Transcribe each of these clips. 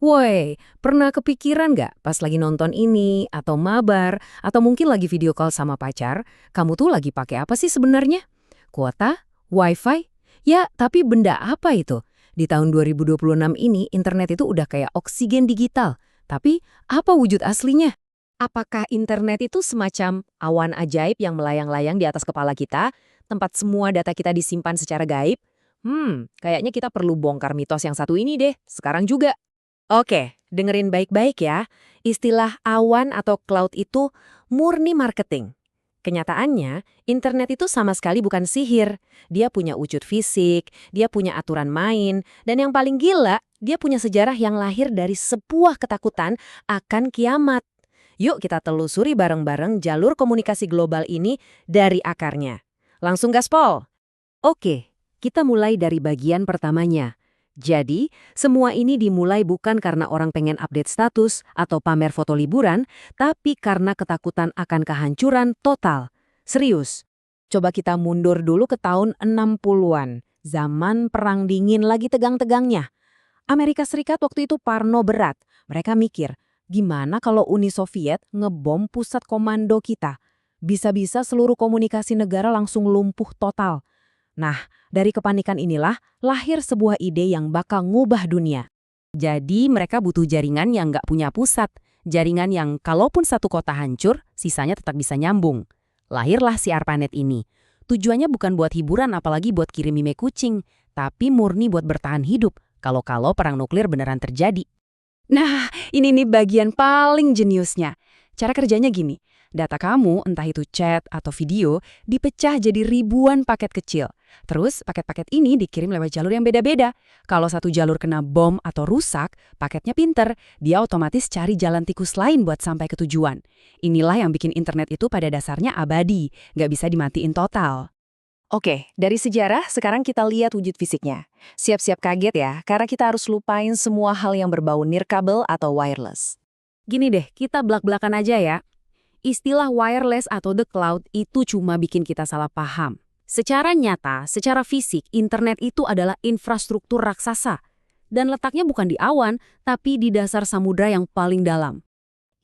Woi, pernah kepikiran nggak pas lagi nonton ini, atau mabar, atau mungkin lagi video call sama pacar, kamu tuh lagi pakai apa sih sebenarnya? Kuota? Wifi? Ya, tapi benda apa itu? Di tahun 2026 ini, internet itu udah kayak oksigen digital. Tapi, apa wujud aslinya? Apakah internet itu semacam awan ajaib yang melayang-layang di atas kepala kita, tempat semua data kita disimpan secara gaib? Kayaknya kita perlu bongkar mitos yang satu ini deh, sekarang juga. Oke, dengerin baik-baik ya. Istilah awan atau cloud itu murni marketing. Kenyataannya, internet itu sama sekali bukan sihir. Dia punya wujud fisik, dia punya aturan main, dan yang paling gila, dia punya sejarah yang lahir dari sebuah ketakutan akan kiamat. Yuk kita telusuri bareng-bareng jalur komunikasi global ini dari akarnya. Langsung gaspol. Oke, kita mulai dari bagian pertamanya. Jadi, semua ini dimulai bukan karena orang pengen update status atau pamer foto liburan, tapi karena ketakutan akan kehancuran total. Serius. Coba kita mundur dulu ke tahun 60-an. Zaman Perang Dingin lagi tegang-tegangnya. Amerika Serikat waktu itu parno berat. Mereka mikir, gimana kalau Uni Soviet ngebom pusat komando kita? Bisa-bisa seluruh komunikasi negara langsung lumpuh total. Nah, dari kepanikan inilah lahir sebuah ide yang bakal ngubah dunia. Jadi mereka butuh jaringan yang nggak punya pusat. Jaringan yang kalaupun satu kota hancur, sisanya tetap bisa nyambung. Lahirlah si ARPANET ini. Tujuannya bukan buat hiburan apalagi buat kirim meme kucing, tapi murni buat bertahan hidup kalau perang nuklir beneran terjadi. Nah, ini nih bagian paling jeniusnya. Cara kerjanya gini, data kamu, entah itu chat atau video, dipecah jadi ribuan paket kecil. Terus, paket-paket ini dikirim lewat jalur yang beda-beda. Kalau satu jalur kena bom atau rusak, paketnya pinter. Dia otomatis cari jalan tikus lain buat sampai ke tujuan. Inilah yang bikin internet itu pada dasarnya abadi, nggak bisa dimatiin total. Oke, dari sejarah, sekarang kita lihat wujud fisiknya. Siap-siap kaget ya, karena kita harus lupain semua hal yang berbau nirkabel atau wireless. Gini deh, kita belak-belakan aja ya. Istilah wireless atau the cloud itu cuma bikin kita salah paham. Secara nyata, secara fisik, internet itu adalah infrastruktur raksasa. Dan letaknya bukan di awan, tapi di dasar samudra yang paling dalam.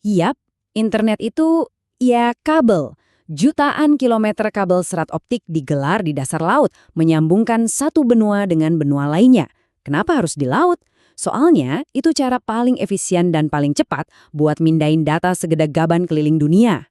Yap, internet itu ya kabel. Jutaan kilometer kabel serat optik digelar di dasar laut, menyambungkan satu benua dengan benua lainnya. Kenapa harus di laut? Soalnya, itu cara paling efisien dan paling cepat buat mindahin data segede gaban keliling dunia.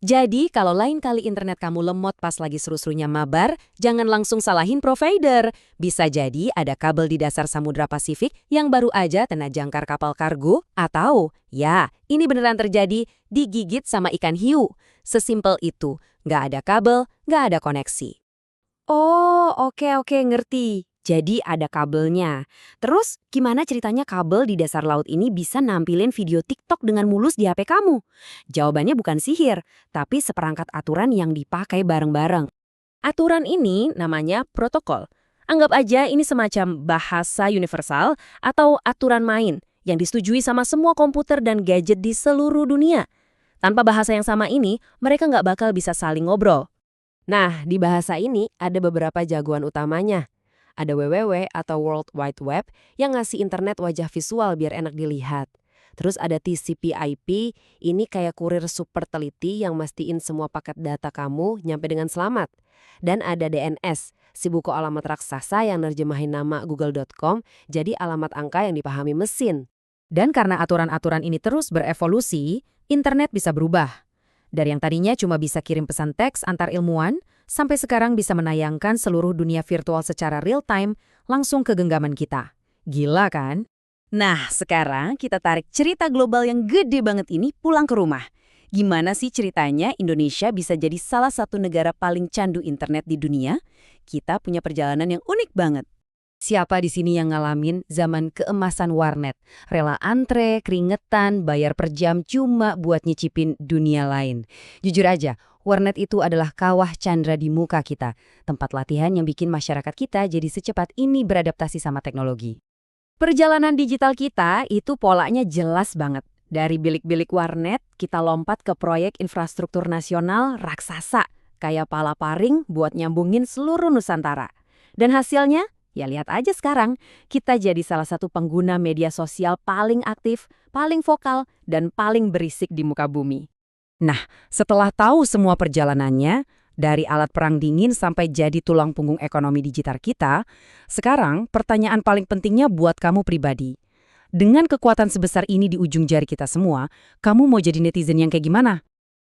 Jadi, kalau lain kali internet kamu lemot pas lagi seru-serunya mabar, jangan langsung salahin provider. Bisa jadi ada kabel di dasar Samudra Pasifik yang baru aja kena jangkar kapal kargo, atau, ya, ini beneran terjadi, digigit sama ikan hiu. Sesimpel itu, nggak ada kabel, nggak ada koneksi. Oh, oke, ngerti. Jadi ada kabelnya. Terus gimana ceritanya kabel di dasar laut ini bisa nampilin video TikTok dengan mulus di HP kamu? Jawabannya bukan sihir, tapi seperangkat aturan yang dipakai bareng-bareng. Aturan ini namanya protokol. Anggap aja ini semacam bahasa universal atau aturan main yang disetujui sama semua komputer dan gadget di seluruh dunia. Tanpa bahasa yang sama ini, mereka nggak bakal bisa saling ngobrol. Nah, di bahasa ini ada beberapa jagoan utamanya. Ada WWW atau World Wide Web yang ngasih internet wajah visual biar enak dilihat. Terus ada TCP/IP, ini kayak kurir super teliti yang mastiin semua paket data kamu nyampe dengan selamat. Dan ada DNS, si buku alamat raksasa yang nerjemahin nama google.com jadi alamat angka yang dipahami mesin. Dan karena aturan-aturan ini terus berevolusi, internet bisa berubah. Dari yang tadinya cuma bisa kirim pesan teks antar ilmuwan, sampai sekarang bisa menayangkan seluruh dunia virtual secara real-time langsung ke genggaman kita. Gila kan? Nah, sekarang kita tarik cerita global yang gede banget ini pulang ke rumah. Gimana sih ceritanya Indonesia bisa jadi salah satu negara paling candu internet di dunia? Kita punya perjalanan yang unik banget. Siapa di sini yang ngalamin zaman keemasan warnet? Rela antre, keringetan, bayar per jam cuma buat nyicipin dunia lain. Jujur aja, warnet itu adalah kawah candra di muka kita. Tempat latihan yang bikin masyarakat kita jadi secepat ini beradaptasi sama teknologi. Perjalanan digital kita itu polanya jelas banget. Dari bilik-bilik warnet, kita lompat ke proyek infrastruktur nasional raksasa. Kayak pala paring buat nyambungin seluruh Nusantara. Dan hasilnya? Ya lihat aja sekarang, kita jadi salah satu pengguna media sosial paling aktif, paling vokal, dan paling berisik di muka bumi. Nah, setelah tahu semua perjalanannya, dari alat perang dingin sampai jadi tulang punggung ekonomi digital kita, sekarang pertanyaan paling pentingnya buat kamu pribadi. Dengan kekuatan sebesar ini di ujung jari kita semua, kamu mau jadi netizen yang kayak gimana?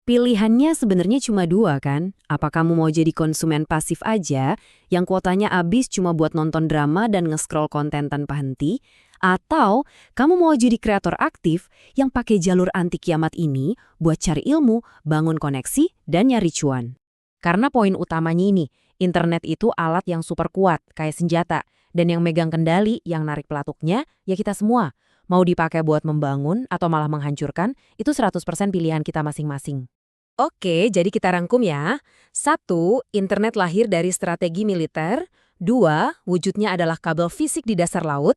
Pilihannya sebenarnya cuma dua kan? Apa kamu mau jadi konsumen pasif aja, yang kuotanya habis cuma buat nonton drama dan nge-scroll konten tanpa henti? Atau kamu mau jadi kreator aktif yang pakai jalur anti kiamat ini buat cari ilmu, bangun koneksi, dan nyari cuan? Karena poin utamanya ini, internet itu alat yang super kuat, kayak senjata. Dan yang megang kendali, yang narik pelatuknya, ya kita semua. Mau dipakai buat membangun atau malah menghancurkan, itu 100% pilihan kita masing-masing. Oke, jadi kita rangkum ya. 1. Internet lahir dari strategi militer. 2. Wujudnya adalah kabel fisik di dasar laut.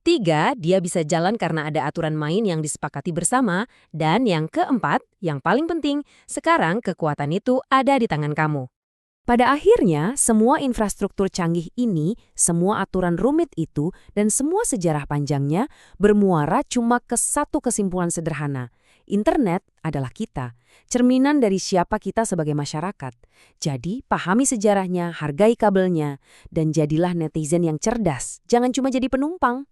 3. Dia bisa jalan karena ada aturan main yang disepakati bersama. Dan yang keempat, yang paling penting, sekarang kekuatan itu ada di tangan kamu. Pada akhirnya, semua infrastruktur canggih ini, semua aturan rumit itu, dan semua sejarah panjangnya bermuara cuma ke satu kesimpulan sederhana. Internet adalah kita, cerminan dari siapa kita sebagai masyarakat. Jadi, pahami sejarahnya, hargai kabelnya, dan jadilah netizen yang cerdas. Jangan cuma jadi penumpang.